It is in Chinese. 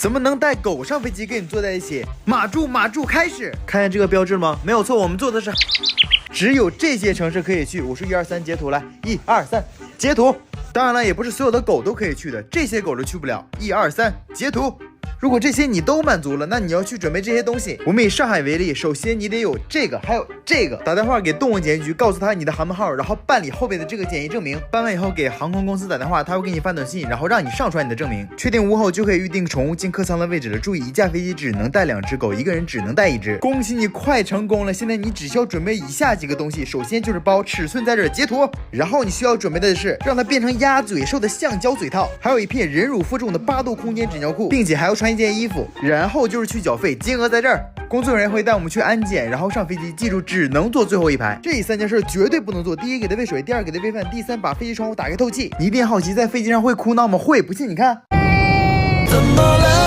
怎么能带狗上飞机跟你坐在一起？码住，码住，开始！看见这个标志了吗？没有错，我们坐的是。只有这些城市可以去。我说1、2、3，截图来，1、2、3，截图。当然了，也不是所有的狗都可以去的，这些狗是去不了。1、2、3，截图。如果这些你都满足了，那你要去准备这些东西。我们以上海为例，首先你得有这个，还有这个。打电话给动物检疫局，告诉他你的航班号，然后办理后边的这个检疫证明。办完以后给航空公司打电话，他会给你发短信，然后让你上传你的证明。确定无后就可以预定宠物进客舱的位置了。注意，一架飞机只能带2只狗，一个人只能带1只。恭喜你快成功了！现在你只需要准备以下几个东西，首先就是包，尺寸在这儿，截图。然后你需要准备的是让它变成鸭嘴兽的橡胶嘴套，还有一片人乳负重的8度空间纸尿裤，并且还要穿一件衣服。然后就是去缴费，金额在这儿。工作人员会带我们去安检，然后上飞机，记住只能坐最后一排。这3件事绝对不能做：第一，给它喂水；第二，给它喂饭；第三，把飞机窗户打开透气。你一定好奇在飞机上会哭闹吗？会，不信你看。怎么了？